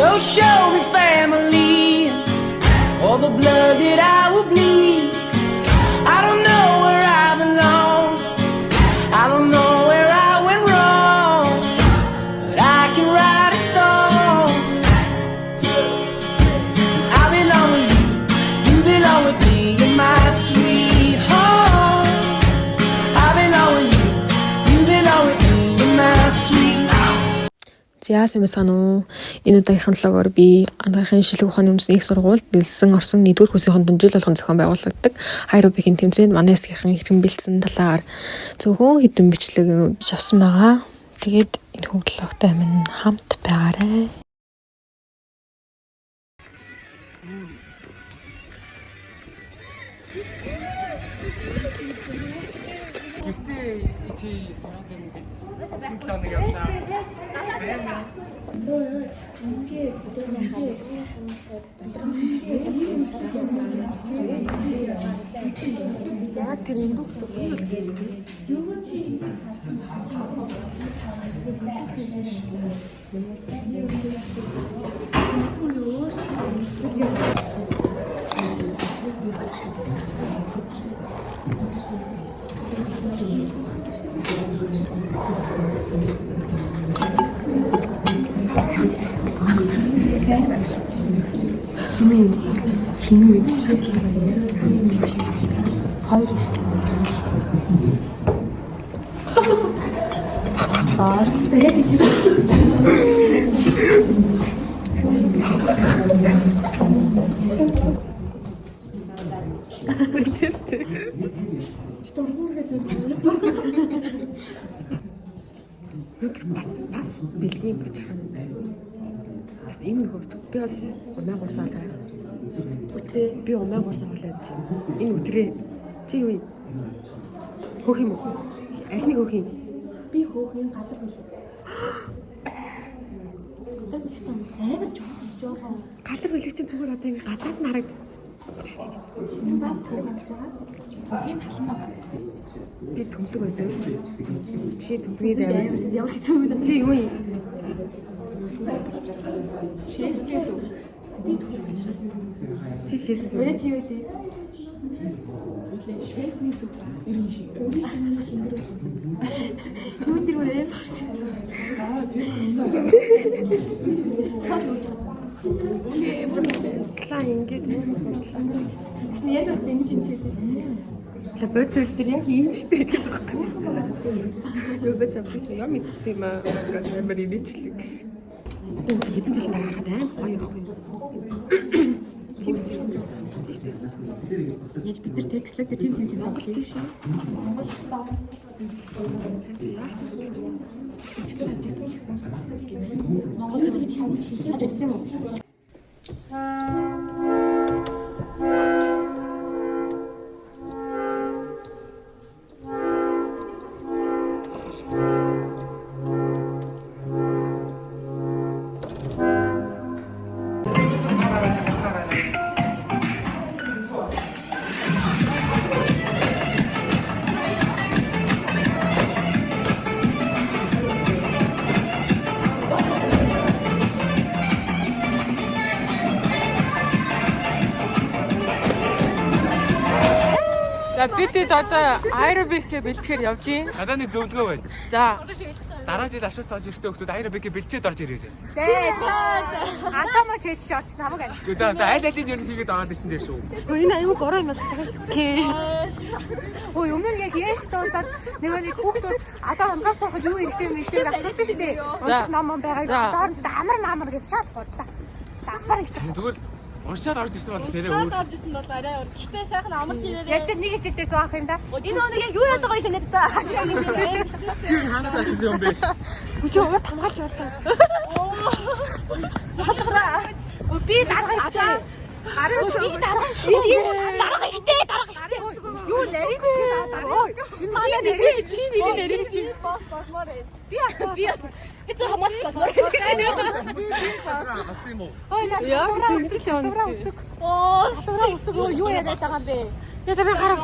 So show me family, all the blood that I will bleed. I don't know where I belong, I don't know where I went wrong, but I can write a song. I belong with you, you belong with me, you're my sweet home. I belong with you, you belong with me, you're my sweet home. За сэмэцгэн үү. Энэ удаагийн влогоор би анхны шилэг ухааны үндэсний их сургуульд дэлсэн орсон 1-р курсын дэмжил болгон зохион байгуулагддаг хайрубикийн тэмцээнд манай эсгийнхэн хэрхэн бэлдсэн талаар зөвхөн хэдэн бичлэг авсан байгаа. Тэгээд энэ хөглөгтэй минь хамт байгаарай. Гэртээ чи суудаг гэж нэг явлаа. Бас бэлгийн болж байна. Бас ийм нэг хөрт би бол унаа гурсаа таа. Өтрээ би унаа гурсаа болоод чи. Энэ өтрээ чи юу юм? Хөөх юм уу? Аль нэг хөөх юм? Би хөөхний гадар билээ. Гадар билээ. Амар жоохон. Гадар билэг чинь зүгээр одоо ингэ гадаас нь харагд. Энэ бас хөөх болж байгаа. Хөөхний талан байна. Би төмсөг байсан. Чи төмсгийн дээр Ямар хэцүү юм бэ? чи юу юм? Шээстэйс үү? Би түүх гэж байна. Чи шээсээс Өөрөө чи юу вэ? Шээсний сүп. Ирэн шиг. Өөрийн шинэ шингэр. Юу тэр вэ? Аа тийм үү. Саад уу. клаа ингэж Гэсэн яг л дэмжиж хэлээ. за бодвол тэр яг ийм штэ гэдэг байхгүй. Юу бэ сабис юм мэдсэн юм аа. Ямар инээчлэг. Одоо хэдэн жил харахад аим гоё гоё. Тэмцсэн юм штэ. Яаж бид нар текслэг тийм тийм тоглож шээ. Монголоос бид хавж хийх гэсэн юм уу? За бид одоо аэробик бэлтгэхээр явж гин. Надад нэг зөвлөгөө байна. За. Дараа жил ашуус цааж ирсэн хүмүүс аэробик бэлчээд орж ирээрэй. Атомо чийж орч намайг ань. За аль алийг ер нь хийгээд ороод ирсэн дээр шүү. Энэ аюу бороо юм шиг байна. Өө өмнө яг яаж дуусаад нэг хүүхдүүд одоо хамгаалт турахад юу хэрэгтэй юм бэ гэдэг асуусан шүү дээ. Унших ном байгаа гэж доорнос амар гэж шал бодлоо. Давхар гэж. Тэгвэл уншаад орж ирсэн бол сэрээ өөр. Орж ирсэн бол арай өөр. Гэтэ сайхан амар гинээр. Яаж ч нэг хичээлдээ зоох юм да. Энэ өнөг яг юу яадаг гоё шинэ та. Чи ханаас ашигсан юм бэ? Үгүй урд хамгаалж байлаа. Залхараа. Би дарга штэ. Гарын би дарга шүү. Дарга ихтэй. Юу нарийн чи саа дарга. Энэ манай нэрээ чи миний нэрээ чи. Бос морэ. Би зөв хамаач болмоор. Алсан юм уу? Яа, шинжлэх Дураа үсэг. Дураа үсэг юу яриад байгаа юм бэ? Яса би гарах.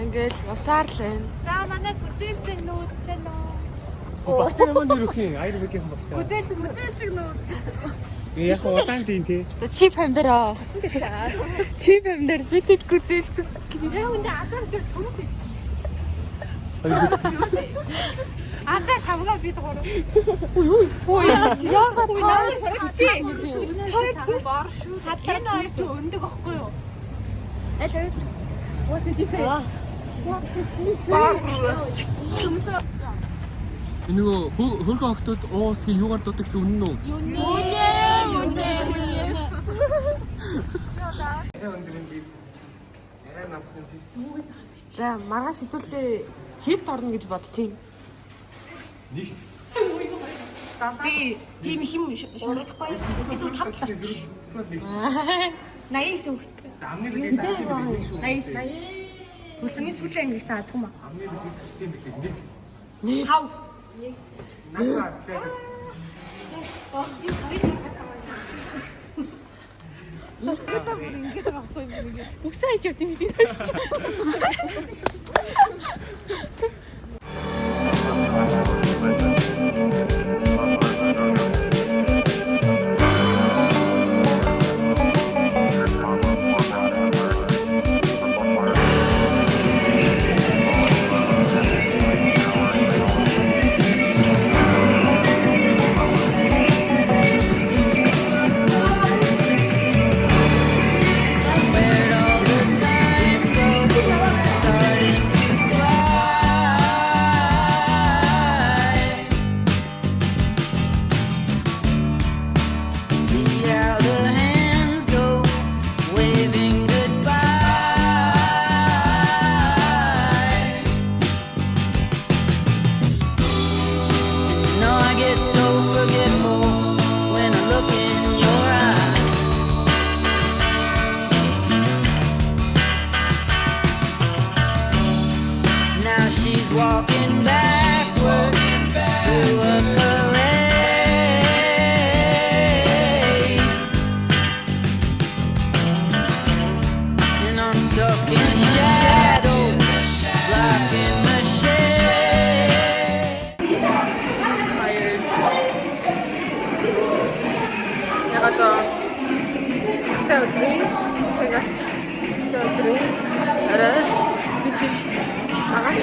Ингээд усаар л байна. За манай гүзэн нүүд сайн уу? Баттай маань өрөхийн аэробикийн баттай. Үзэлцэг нөө. Яг удаан тийм тий. Чип хамдэр аа. Чип хамдэр битэд гүзэлцэг. Яг үндэ адар гэж хүмүүс ээ. Адар тавгаа бид гоо. Ой яагаад намайг сорогч чи. Той хүмүүс бор шүү. Энэ хоёр ч өндөг ахгүй юу? Аль хоёр. What did you say? Нөгөө хөргөн октод уусгийн юугаар дутагсан үнэн үү? За маргааш хэзүүлээ хэд орно гэж бодчих юм. Нэгт. Би тийм их юм шуурдахгүй. Би зөв тавдлаа. Эсвэл нэгт. 89 хүүхэд. За амны билээс ачтын билээ шүү. 89. Бүлгийн сүүлийн ангиг таа зүгмаа. Амны билээс ачтын билээ нэг. Хав. Нацаа зайлшгүй. Бүгсэн хийж явт юм шиг байна шүү. Walking backward through a parade, and I'm stuck in a shadow, blocking the shade. Ягаад сэвдрий цагаа сэвдрий арай бид агаш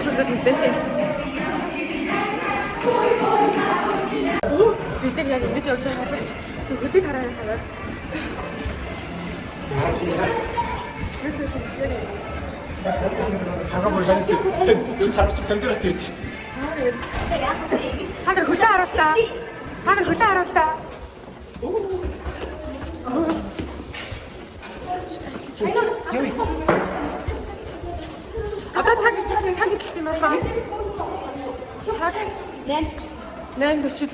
өглөө мэдээ. Бид нар яг ингэж явж байгаа боловч хөлийг хараад. Чага бүргэнэ тарс камераас ирж шээ. Та нар хөлөө харуултаа. Одоо цаг хэлсэн юм байна. Цаг 8:40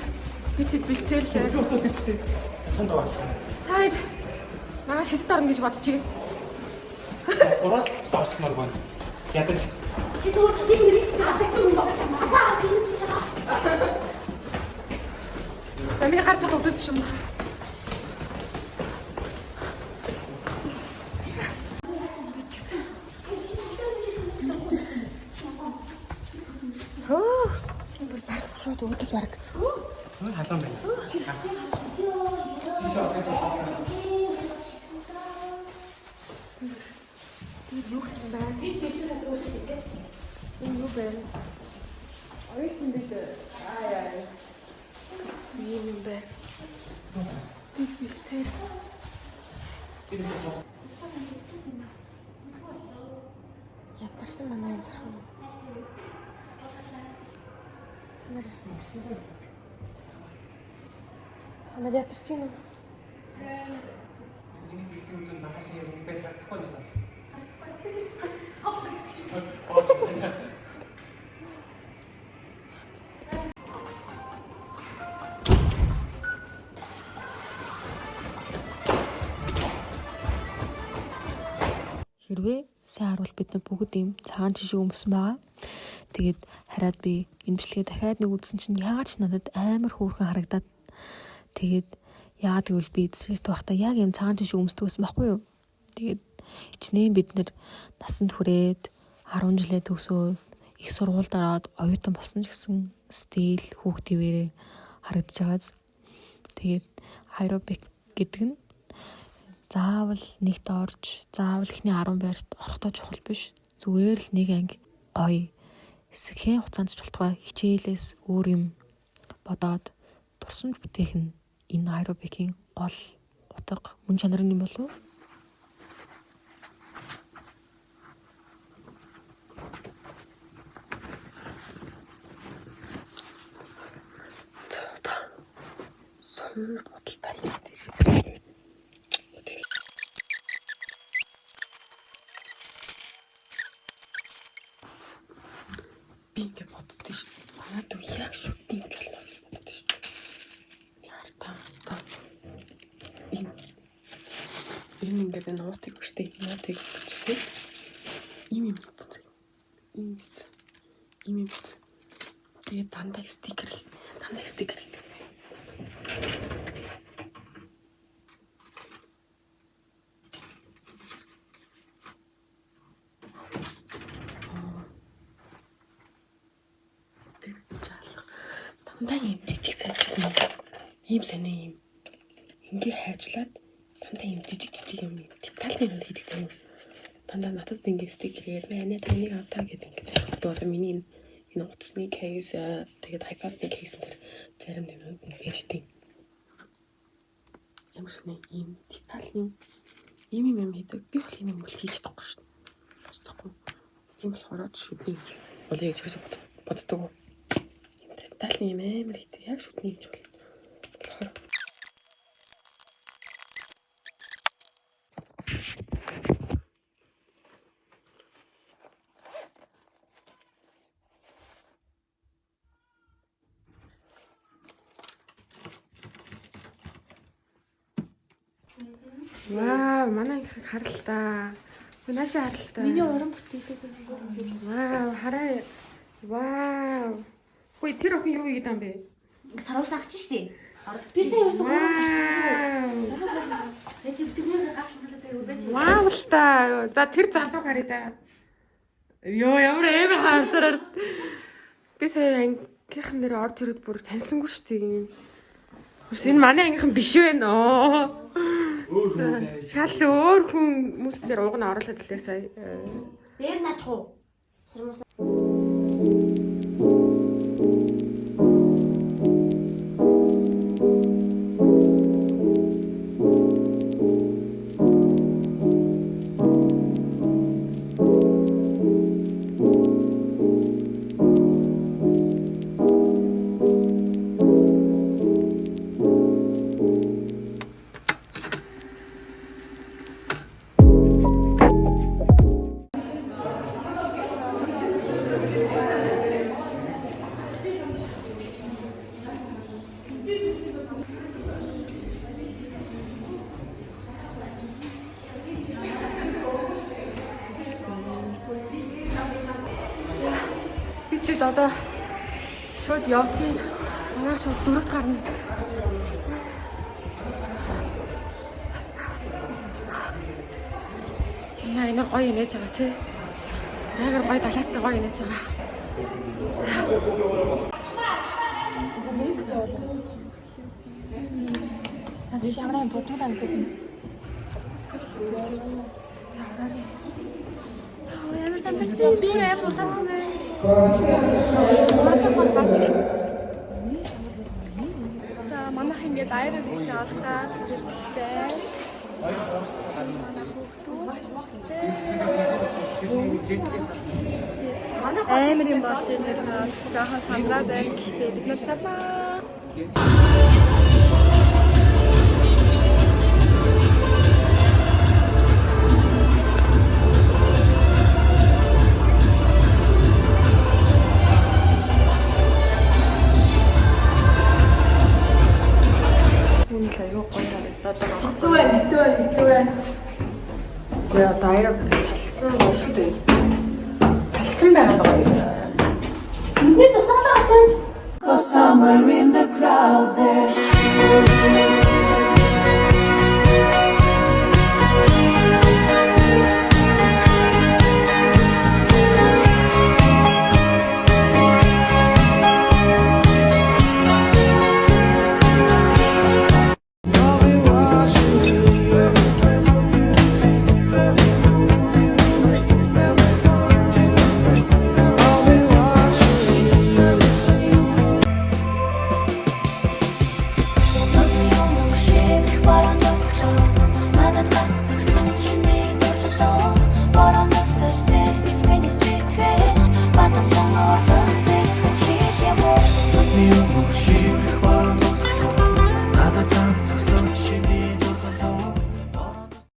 бид хэд бэлцээлээ. Би уцуулт идчихтэй. Санд байгаа. Таад маргааш хэд орно гэж бодчих. Ураас тоочлмаар байна. Ядаж. За би гарч явах үед шүү. Шууд өөдөөс бараг. Халуун байна. Юу гэсэн бэ? Энэ юу бэ? Ой тийм бид. Ийм бэ. Стик бэлцээ. Ятарсан манай юм дах. Она ятарч юм уу? Хэрвээ сайн харуул бид нар бүгд ийм цагаан жишээ өмсөн байгаа. Тэгээд хараад би имжлэгээ дахиад нэг үзсэн чинь яагаад ч надад амар хөөрхөн харагдаад тэгээд яагаад гэвэл би эцэст байхдаа яг ийм цагаан жишээ өмсдөг байсан байхгүй юу. Тэгээд ичнээн бид нар насанд хүрээд 10 жилээ төгсөөд их сургуульд ороод оюутан болсон ч гэсэн стил хүүхдивэрээ харагдаж байгааз. Тэгээд аэробик гэдэг нь заавал нэгт орж, заавал ихний 10 байрт орохдоо чухал биш. Зүгээр л нэг анги гоё хэсэгхэн хугацаанд ч болтугай хичээлээс өөр юм бодоод турсамж бүтээх нь энэ аэробикийн гол утга мөн чанар нь юм болов уу? Сонир бодолтой юм дээр. Би ингэ боддоо шүү дээ. Манай дүү яг шүтний юм болоо гэж боддоо шүү дээ. Яар та. Энэ ингээд нотыг өштэй нотыг өштэй. Им. Тэгээ дандаа стикер. Дандаа юм жижиг сайжрал ийм сони юм. Ингээ хайжлаад дандаа юм жижиг юм детальны юм хийдэг юм. Дандаа надад ингээ стикер гээд манай таныг автаа гэдэг ингээ. Одоо миний энэ утасны кейс тэгээд iPad-ны кейс дээр зарим нэмүүд нэгжтэй. Ямар сони ийм детальны юм хийдэг. Би бол юм бол хийж чадахгүй шүү дээ. Чадахгүй. Тийм болохоор шүтний гэж болоё гэж боддог. Детальны юм амар хийдэг. Яг шүтний гэж болохоор Вау, манай их харалтаа. Наашаа харалтаа. Миний уран бүтээлүүд нь. Вау, хараа. Вау. Хөөе тэр охин юу хийгээд юм бэ? Саруус агч штий. Би сая ерөөсөө гурав гарсан. Яж өдөрмөр галхуулдаг үрбэж. Вау л та. За тэр залуу харъя да. Йоо ямар амар хаарцаар. Би сая ангийнхан дээр орж ирээд бүр таньсангүй штий. Хүс энэ манай ангийнхан биш вэ? Шал өөр хүмүүс дээр ууг нь оруулаад лээ сая. Дээр наачгүй. Сармус. Бид одоо шууд явчих. Манай шууд дөрөвт гарна. Яа энэ гоё нээж байгаа тий. Амар гоё талаас гоё нээж байгаа. Надад ямар юм бодуулаа гэдэг юм. Ямар сандарч юм би амар болооцсон байна. За манайх ингээд айрын их авахтаа хэрэгтэй. Амар юм болж байгаа нь жоохон сандраа байна. Бид нар чадаа. Аюу гоё харагдаад байгаа. Хэцүү байна. Гэхдээ одоо аяа салсан гоё шүү дээ. Салсан байгаа гоё. Миний тусаалаа ачаач. Somewhere in the crowd there